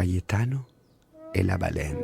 Cayetano et la baleine.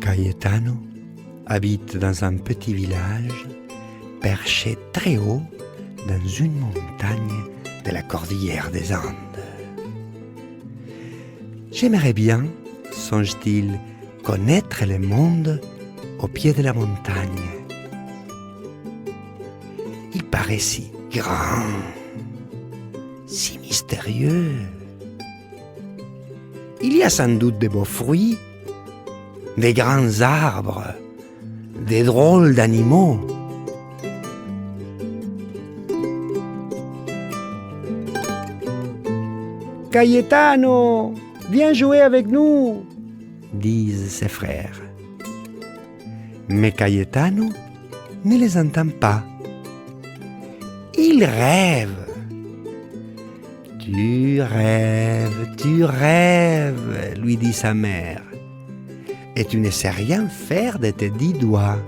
Cayetano habite dans un petit village perché très haut dans une montagne de la cordillère des Andes. J'aimerais bien, songe-t-il, connaître le monde au pied de la montagne. Il paraît si grand, si mystérieux. Il y a sans doute de beaux fruits, des grands arbres, des drôles d'animaux. Cayetano, viens jouer avec nous, disent ses frères. Mais Cayetano ne les entend pas. Il rêve. Tu rêves, lui dit sa mère. Et tu ne sais rien faire de tes 10 doigts.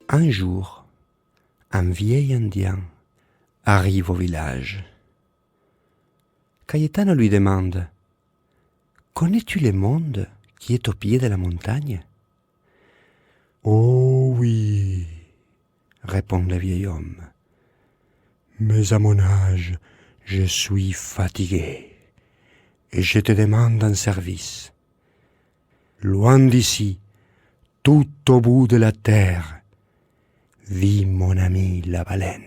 Un jour, un vieil Indien arrive au village. Cayetano lui demande « Connais-tu le monde qui est au pied de la montagne ?»« Oh oui, répond le vieil homme. Mais à mon âge, je suis fatigué et je te demande un service. Loin d'ici, tout au bout de la terre, vit mon ami la baleine.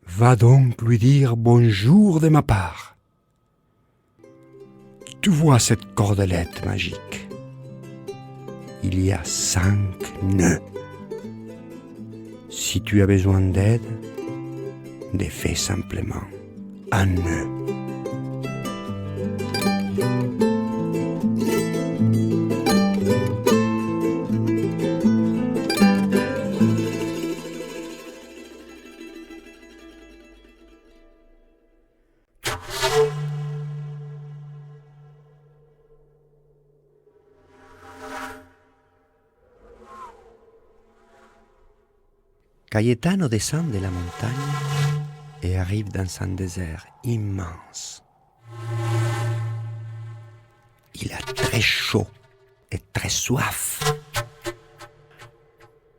Va donc lui dire bonjour de ma part. Tu vois cette cordelette magique? Il y a 5 nœuds. Si tu as besoin d'aide, défais simplement un nœud. Cayetano descend de la montagne et arrive dans un désert immense. Il a très chaud et très soif.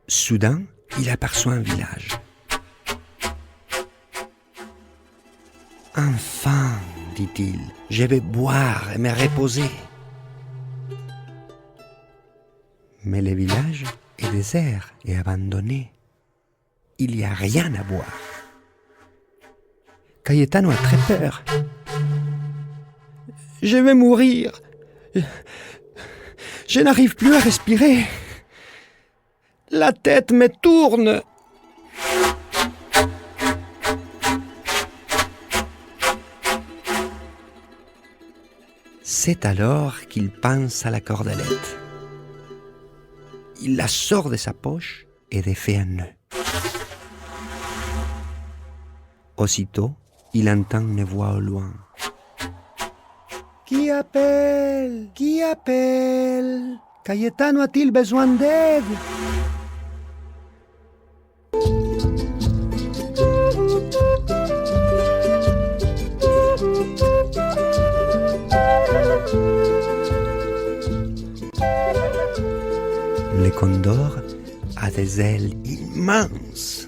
Soudain, il aperçoit un village. Enfin, dit-il, je vais boire et me reposer. Mais le village est désert et abandonné. Il n'y a rien à boire. Cayetano a très peur. Je vais mourir. Je n'arrive plus à respirer. La tête me tourne. C'est alors qu'il pense à la cordelette. Il la sort de sa poche et défait un nœud. Aussitôt, il entend une voix au loin. Qui appelle? Qui appelle? Cayetano a-t-il besoin d'aide? Le condor a des ailes immenses.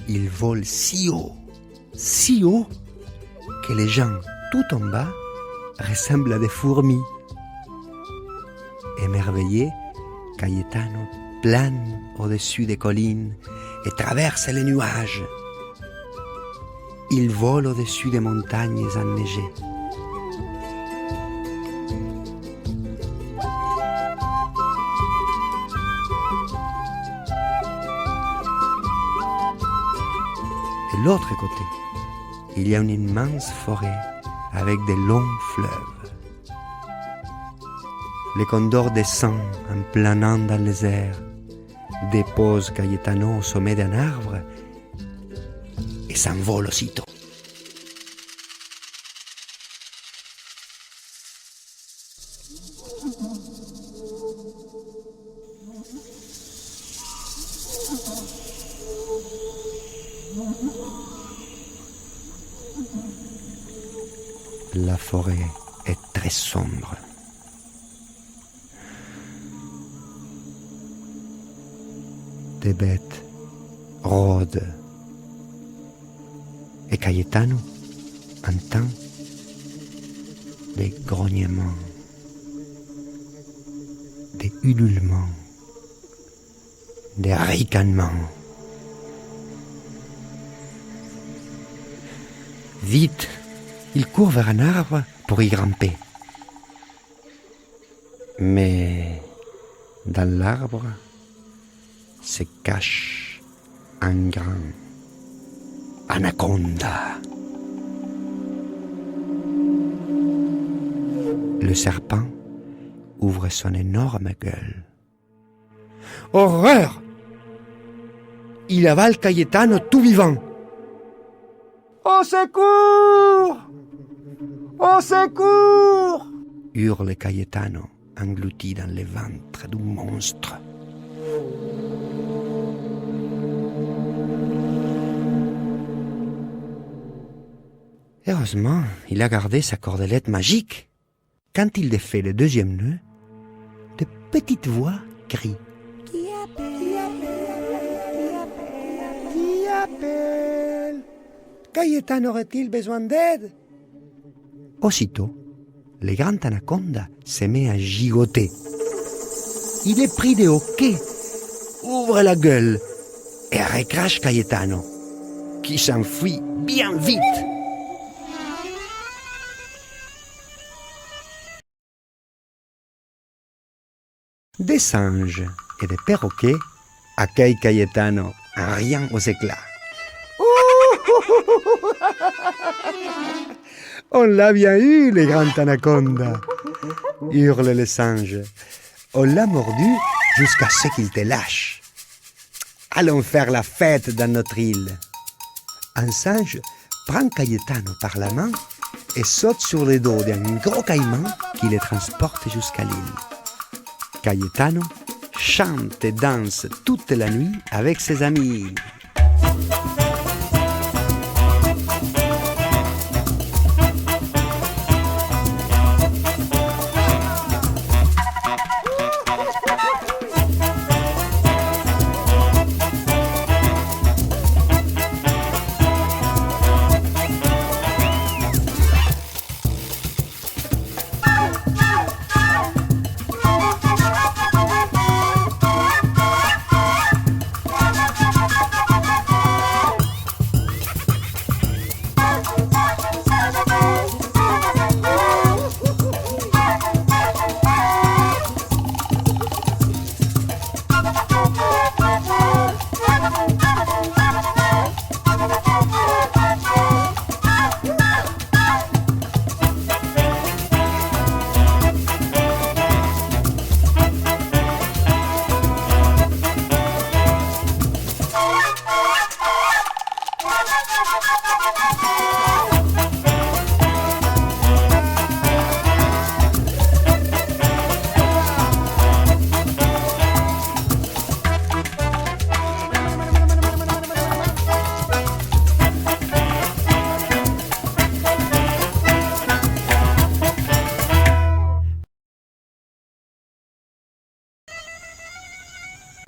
Il vole si haut que les gens tout en bas ressemblent à des fourmis. Émerveillé, Cayetano plane au-dessus des collines et traverse les nuages. Il vole au-dessus des montagnes enneigées. De l'autre côté, il y a une immense forêt avec de longs fleuves. Le condor descend en planant dans les airs, dépose Cayetano au sommet d'un arbre et s'envole aussitôt. La forêt est très sombre. Des bêtes rôdent. Et Cayetano entend des grognements, des ululements, des ricanements. Vite, il court vers un arbre pour y grimper. Mais dans l'arbre se cache un grand anaconda. Le serpent ouvre son énorme gueule. Horreur! Il avale Cayetano tout vivant. Au secours! Au secours! Hurle Cayetano, englouti dans le ventre du monstre. Heureusement, il a gardé sa cordelette magique. Quand il défait le deuxième nœud, de petites voix crient. Qui appelle? Cayetano aurait-il besoin d'aide? Aussitôt, le grand anaconda se met à gigoter. Il est pris de hoquets, ouvre la gueule et recrache Cayetano, qui s'enfuit bien vite. Des singes et des perroquets accueillent Cayetano en riant aux éclats. On l'a bien eu, le grand anaconda, hurlent les singes. On l'a mordu jusqu'à ce qu'il te lâche. Allons faire la fête dans notre île. Un singe prend Cayetano par la main et saute sur le dos d'un gros caïman qui le transporte jusqu'à l'île. Cayetano chante et danse toute la nuit avec ses amis.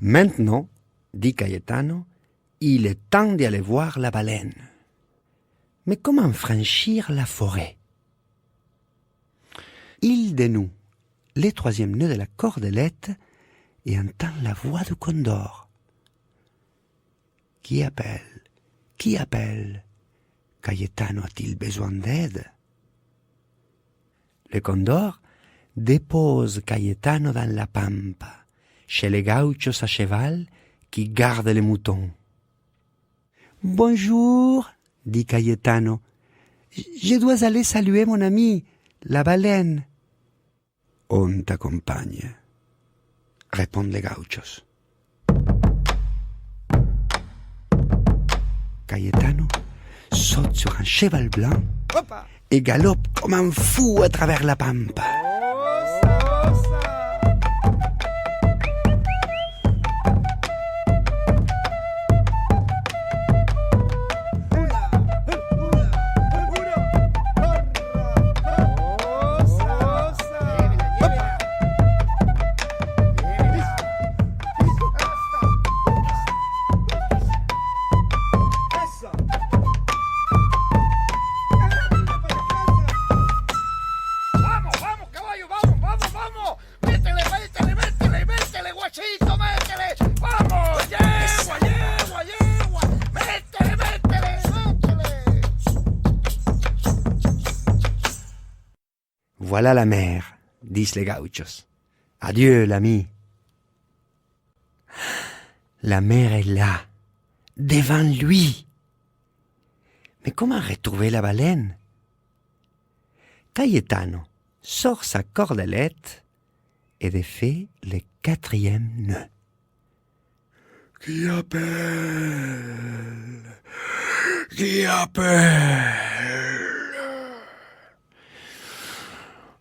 Maintenant, dit Cayetano, il est temps d'aller voir la baleine. Mais comment franchir la forêt? Il dénoue les troisième nœuds de la cordelette et entend la voix du condor. Qui appelle? Qui appelle? Cayetano a-t-il besoin d'aide? Le condor dépose Cayetano dans la pampa, chez les gauchos à cheval qui gardent les moutons. Bonjour, dit Cayetano. Je dois aller saluer mon ami, la baleine. On t'accompagne, répondent les gauchos. Cayetano saute sur un cheval blanc et galope comme un fou à travers la pampa. Voilà la mer, disent les gauchos. Adieu, l'ami. La mer est là, devant lui. Mais comment retrouver la baleine? Cayetano sort sa cordelette et défait le quatrième nœud. Qui appelle? Qui appelle?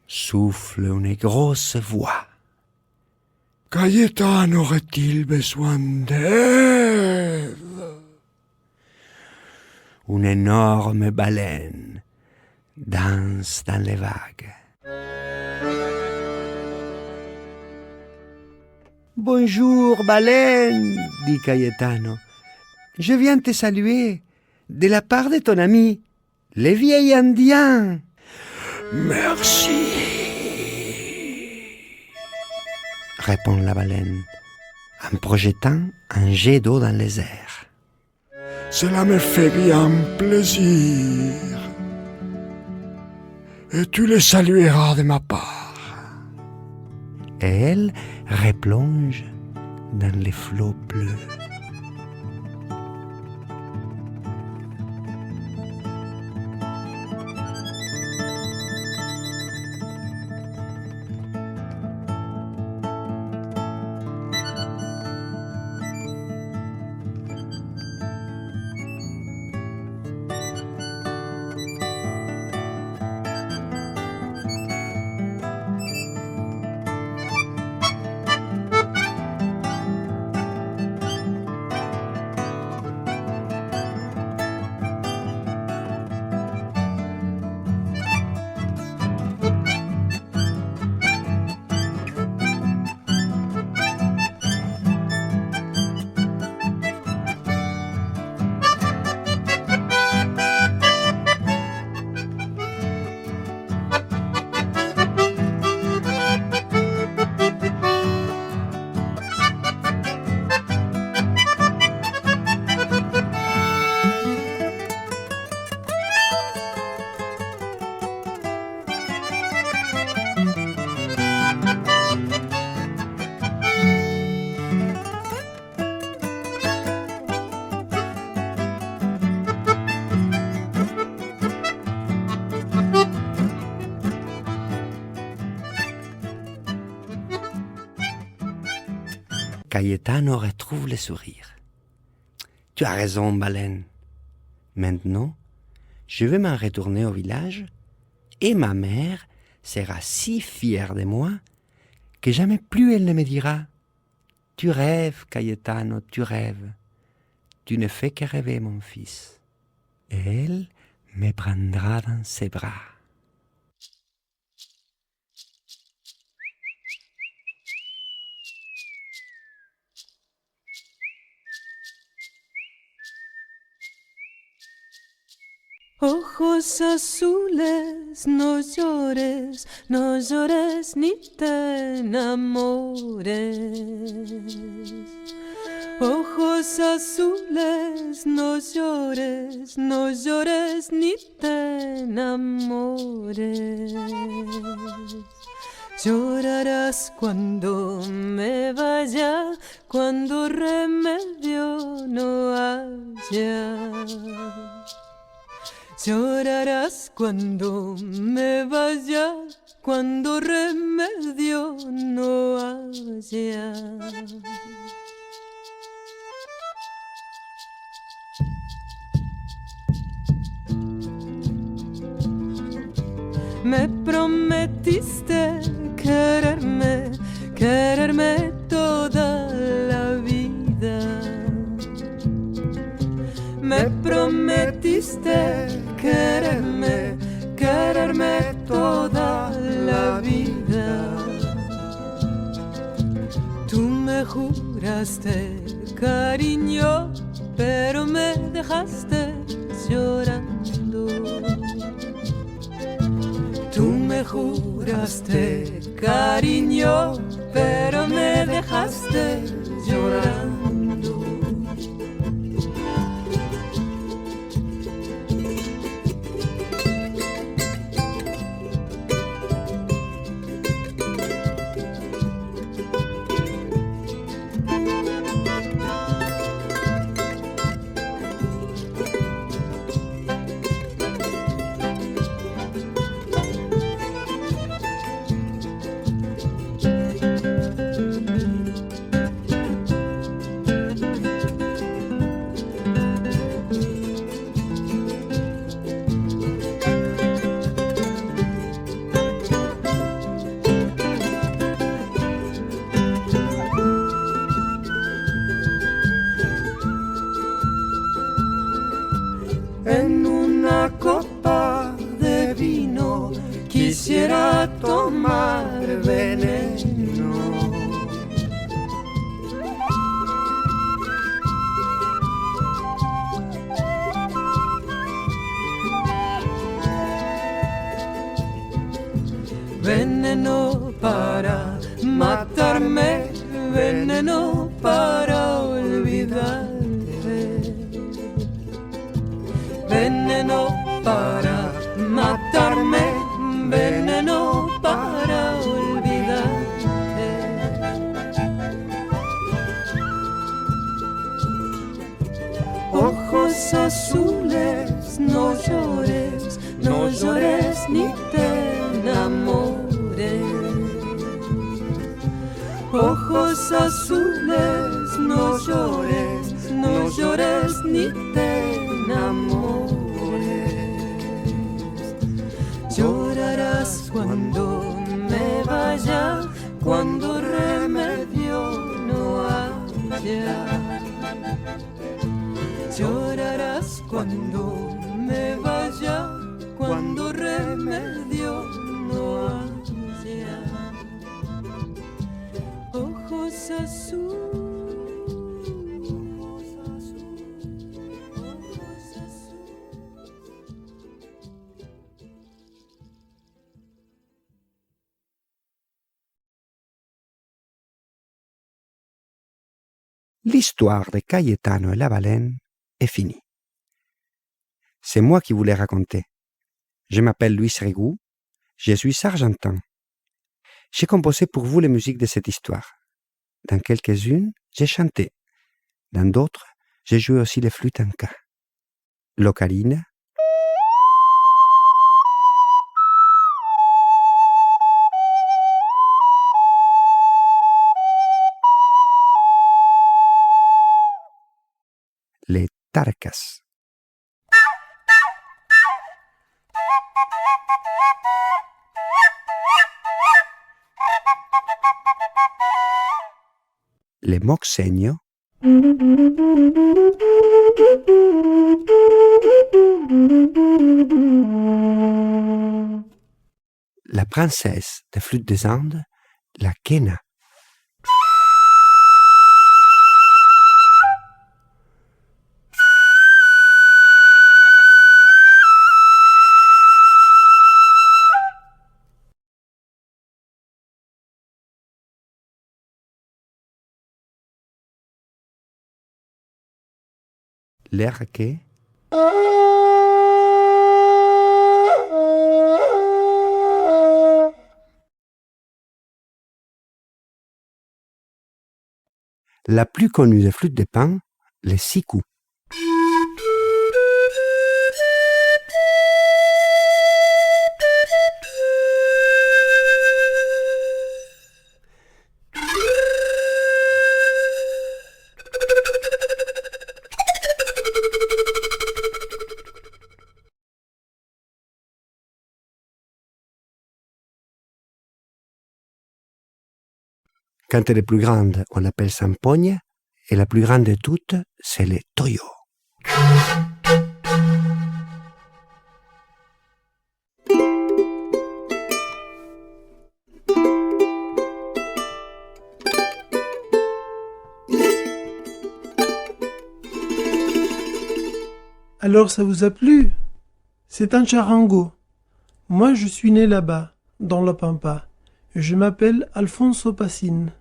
Souffle une grosse voix. Cayetano aurait-il besoin d'aide? Une énorme baleine danse dans les vagues. Bonjour, baleine, dit Cayetano. Je viens te saluer de la part de ton ami, le vieil Indien. Merci, répond la baleine, en projetant un jet d'eau dans les airs. Cela me fait bien plaisir. Et tu les salueras de ma part. Et elle replonge dans les flots bleus. Cayetano retrouve le sourire. Tu as raison, baleine. Maintenant, je vais m'en retourner au village et ma mère sera si fière de moi que jamais plus elle ne me dira « Tu rêves, Cayetano, tu rêves. Tu ne fais que rêver, mon fils. » Et elle me prendra dans ses bras. Ojos azules, no llores, no llores ni te enamores. Ojos azules, no llores, no llores ni te enamores. Llorarás cuando me vaya, cuando remedio no haya. Llorarás cuando me vaya, cuando remedio no haya. Me prometiste quererme, quererme toda la vida. Me prometiste quererme, quererme toda la vida. Tú me juraste cariño, pero me dejaste llorando. Tú me juraste cariño, pero me dejaste llorando. En una copa de vino quisiera tomar veneno. Veneno para matarme, veneno para olvidarte. Veneno para matarme, veneno para olvidarte. Ojos azules, no llores, no llores ni te enamores. Ojos azules, no llores, no llores ni te enamores. Llorarás cuando me vaya, cuando remedio no haya. Llorarás cuando me vaya, cuando remedio no haya. Ojos azules. L'histoire de Cayetano et la baleine est finie. C'est moi qui vous l'ai raconté. Je m'appelle Luis Rigoux, je suis argentin. J'ai composé pour vous les musiques de cette histoire. Dans quelques-unes, j'ai chanté. Dans d'autres, j'ai joué aussi les flûtes en cas. L'ocarina, les tarcas. Les moxeños. La princesse des flûtes des Andes, la quena. L'air que... La plus connue des flûtes de Pan, les 6 coups. Quand elle est plus grande, on l'appelle sampogne, et la plus grande de toutes, c'est le toyo. Alors ça vous a plu? C'est un charango. Moi je suis né là-bas, dans la Pampa. Je m'appelle Alfonso Passine.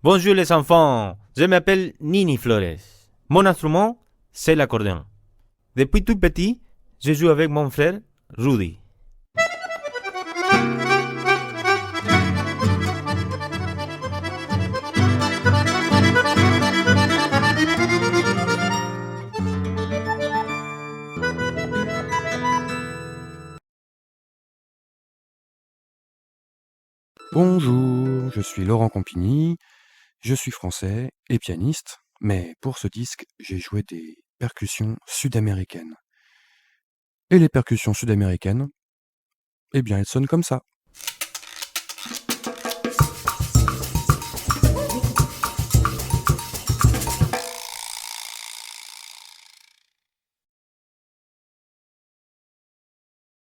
Bonjour les enfants, je m'appelle Nini Flores. Mon instrument, c'est l'accordéon. Depuis tout petit, je joue avec mon frère Rudy. Bonjour, je suis Laurent Compigny, je suis français et pianiste, mais pour ce disque, j'ai joué des percussions sud-américaines. Et les percussions sud-américaines, eh bien, elles sonnent comme ça.